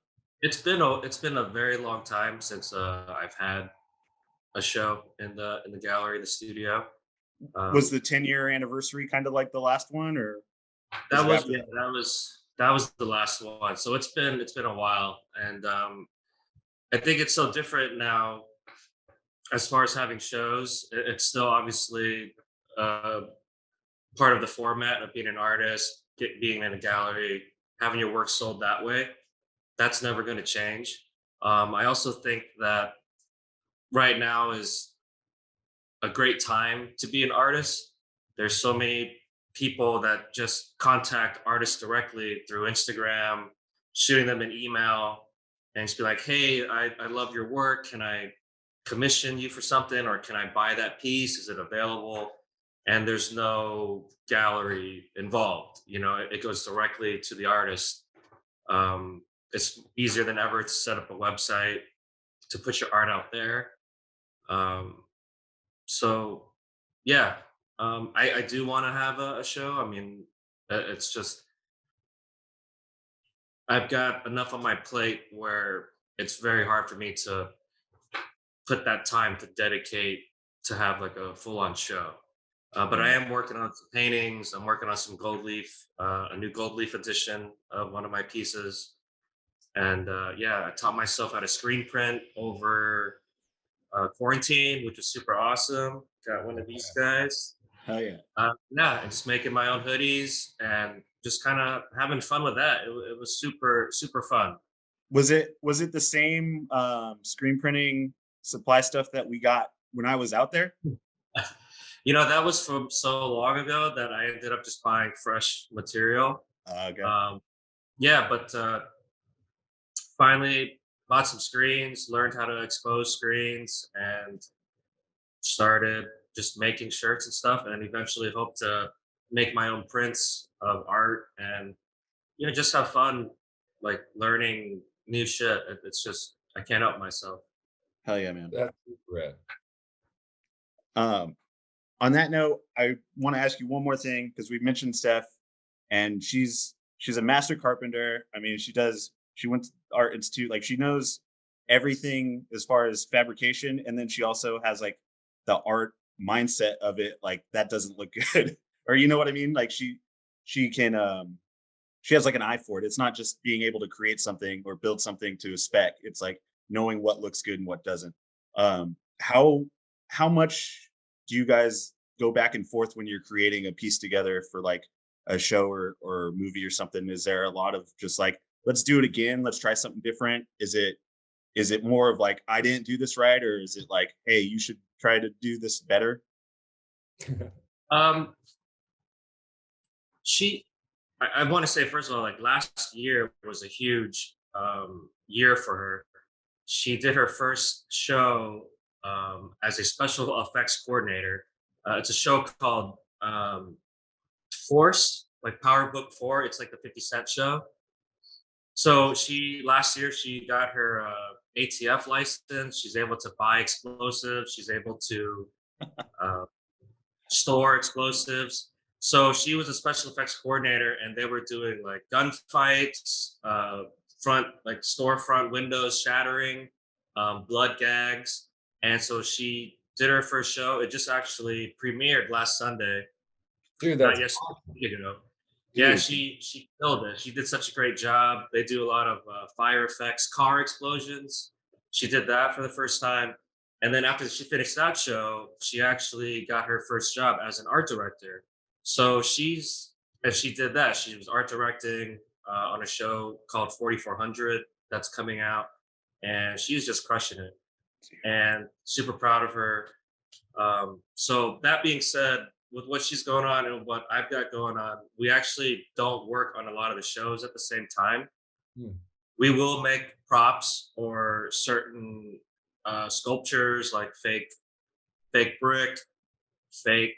it's been a very long time since I've had a show in the gallery, the studio. Was Um, the 10-year anniversary kind of like the last one, or was that it was after yeah, that? that was the last one. So it's been a while, and I think it's so different now as far as having shows. It's still obviously uh, part of the format of being an artist, being in a gallery, having your work sold that way. That's never going to change. I also think that right now is a great time to be an artist. There's so many people that just contact artists directly through Instagram, shooting them an email, and just be like, "Hey, I love your work. Can I commission you for something, or can I buy that piece? Is it available?" And there's no gallery involved. It goes directly to the artist. It's easier than ever to set up a website to put your art out there. Um, so yeah, I do want to have a show. I mean, it's just I've got enough on my plate where it's very hard for me to put that time to dedicate to have like a full on show. But I Right. am working on some paintings. I'm working on some gold leaf, a new gold leaf edition of one of my pieces. And yeah, I taught myself how to screen print over quarantine, which was super awesome. Got one of these guys. Oh yeah. Yeah, and just making my own hoodies and just kind of having fun with that. It was super, super fun. Was it the same screen printing supply stuff that we got when I was out there? That was from so long ago that I ended up just buying fresh material. Okay. Um, yeah, but finally bought some screens, learned how to expose screens, and started just making shirts and stuff. And eventually hope to make my own prints of art and just have fun like learning new shit. It's just I can't help myself. Hell yeah, man. That's super rad. Um, on that note, I want to ask you one more thing because we've mentioned Steph, and she's a master carpenter. I mean, she went to art institute, like she knows everything as far as fabrication, and then she also has like the art mindset of it. Like that doesn't look good, or you know what I mean? Like she can she has like an eye for it. It's not just being able to create something or build something to a spec. It's like knowing what looks good and what doesn't. How much do you guys go back and forth when you're creating a piece together for like a show or a movie or something? Is there a lot of just like, let's do it again, let's try something different? Is it more of like, I didn't do this right, or is it like, hey, you should try to do this better? Um, she, I want to say first of all, like last year was a huge year for her. She did her first show as a special effects coordinator. It's a show called Force, like Power Book 4. It's like the 50 Cent show. So she last year she got her ATF license. She's able to buy explosives. She's able to uh, store explosives. So she was a special effects coordinator, and they were doing like gunfights, front like storefront windows shattering, blood gags, and so she did her first show. It just actually premiered last Sunday, Dude, not that's yesterday, a week ago. Yeah, dude. she killed it. She did such a great job. They do a lot of fire effects, car explosions. She did that for the first time, and then after she finished that show, she actually got her first job as an art director. So and she did that. She was art directing on a show called 4400 that's coming out, and she's just crushing it. And super proud of her. So that being said, with what she's going on and what I've got going on, we actually don't work on a lot of the shows at the same time. Hmm. We will make props or certain sculptures like fake brick, fake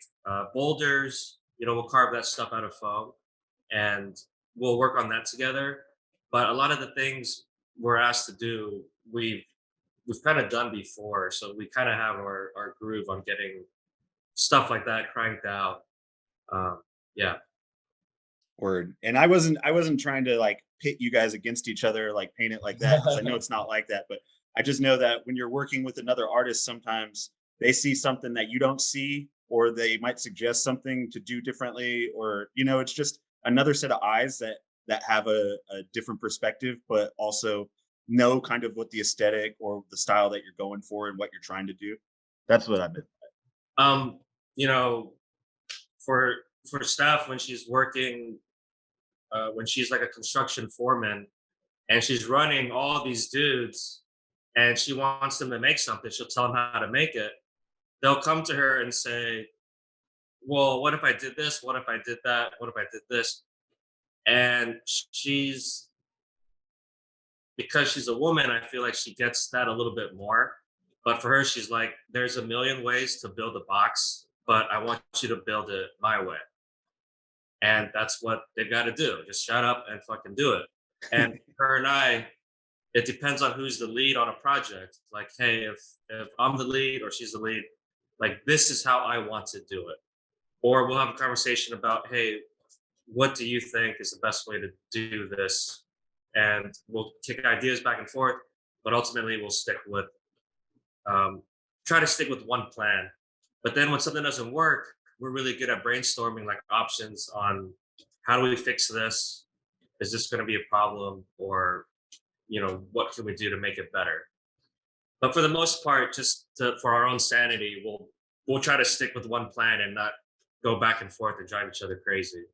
boulders. You know, we'll carve that stuff out of foam, and we'll work on that together. But a lot of the things we're asked to do, we've kind of done before, so we kind of have our groove on getting stuff like that cranked out. Um, yeah. Word. And I wasn't trying to like pit you guys against each other, like paint it like that, because I know it's not like that. But I just know that when you're working with another artist, sometimes they see something that you don't see, or they might suggest something to do differently, or it's just another set of eyes that have a different perspective, but also know kind of what the aesthetic or the style that you're going for and what you're trying to do. That's what I meant. Um, you know, for for staff when she's working, when she's like a construction foreman and she's running all these dudes and she wants them to make something, she'll tell them how to make it. They'll come to her and say, well, what if I did this? What if I did that? What if I did this? And she's, because she's a woman, I feel like she gets that a little bit more. But for her, she's like, there's a million ways to build a box, but I want you to build it my way. And that's what they've got to do. Just shut up and fucking do it. And her and I, it depends on who's the lead on a project. Like, hey, if I'm the lead or she's the lead, like this is how I want to do it. Or we'll have a conversation about, hey, what do you think is the best way to do this? And we'll kick ideas back and forth, but ultimately we'll um, try to stick with one plan. But then when something doesn't work, we're really good at brainstorming like options on how do we fix this? Is this going to be a problem? Or, what can we do to make it better? But for the most part, for our own sanity, we'll try to stick with one plan and not go back and forth and drive each other crazy.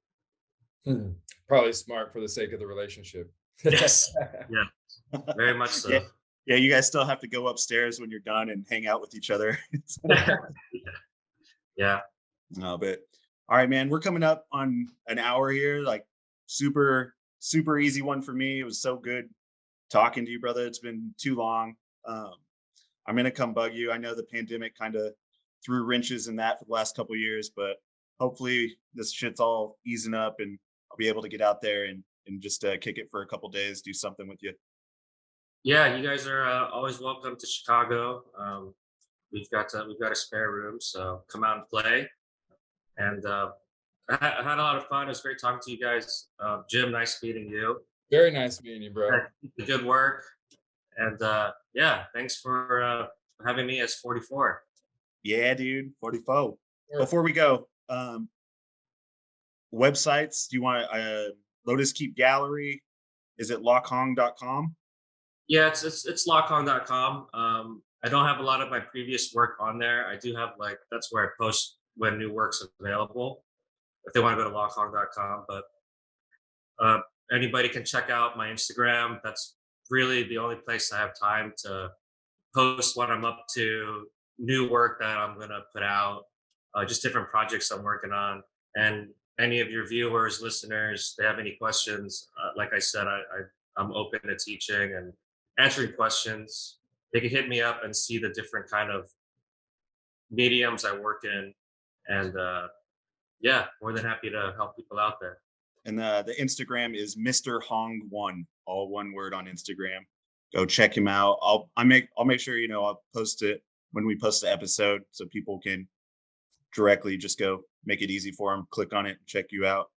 Hmm. Probably smart for the sake of the relationship. Yes. Yeah. Very much Yeah. so. Yeah, you guys still have to go upstairs when you're done and hang out with each other. Yeah. No, but all right, man, we're coming up on an hour here. Like super, super easy one for me. It was so good talking to you, brother. It's been too long. Um, I'm gonna come bug you. I know the pandemic kind of threw wrenches in that for the last couple of years, but hopefully this shit's all easing up and I'll be able to get out there and and just kick it for a couple days, do something with you. Yeah, you guys are always welcome to Chicago. We've got a spare room, so come out and play. And I had a lot of fun. It was great talking to you guys. Jim, nice meeting you. Very nice meeting you, bro. Keep the good work. And yeah, thanks for having me as 44. Yeah, dude, 44. Sure. Before we go, websites, do you want Lotus Keep Gallery? Is it lockhong.com? Yeah, it's lockhong.com. I don't have a lot of my previous work on there. I do have like that's where I post when new work's available. If they want to go to lockhong.com, but uh, anybody can check out my Instagram. That's really the only place I have time to post what I'm up to, new work that I'm gonna put out, just different projects I'm working on. And any of your viewers, listeners, they have any questions, like I said, I'm open to teaching and answering questions. They can hit me up and see the different kind of mediums I work in, and yeah, more than happy to help people out there. And the Instagram is Mr. Hong1, all one word on Instagram. Go check him out. I'll make sure I'll post it when we post the episode so people can directly just go make it easy for them, click on it, check you out.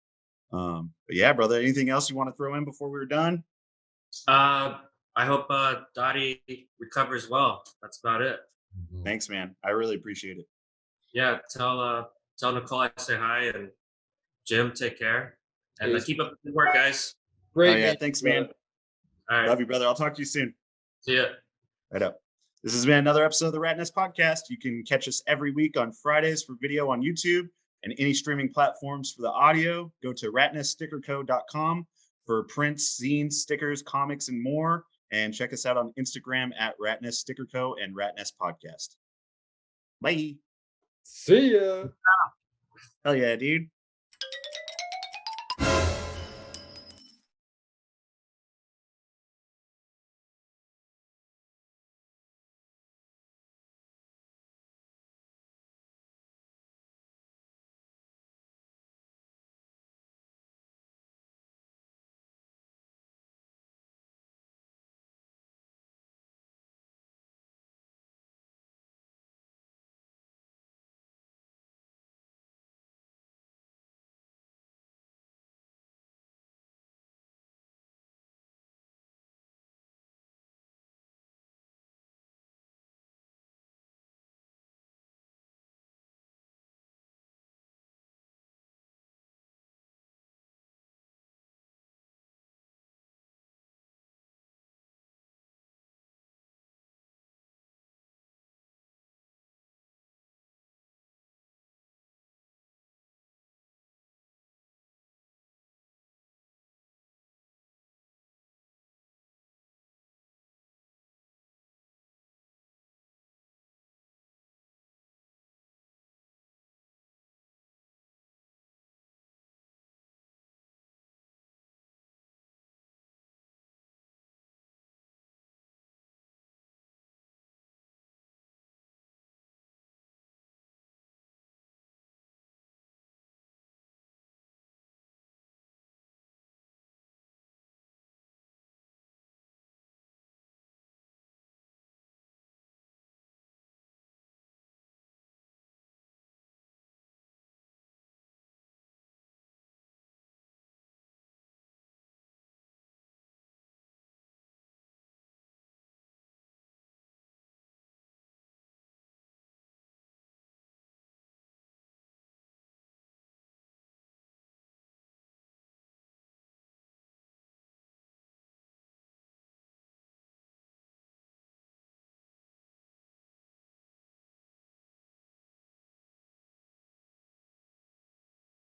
But yeah, brother, anything else you want to throw in before we're done? I hope Dottie recovers well. That's about it. Thanks, man. I really appreciate it. Yeah, tell Nicole I say hi, and Jim, take care. And Peace. keep up the good work, guys. Great. Oh, yeah, meeting thanks, you, man. brother. All right. Love you, brother. I'll talk to you soon. See ya. Right up. This has been another episode of the Ratnest podcast. You can catch us every week on Fridays for video on YouTube and any streaming platforms for the audio. Go to ratneststickerco.com for prints, zines, stickers, comics, and more. And check us out on Instagram at Ratnest Sticker Co. and Ratnest Podcast. Bye. See ya. Hell yeah, dude.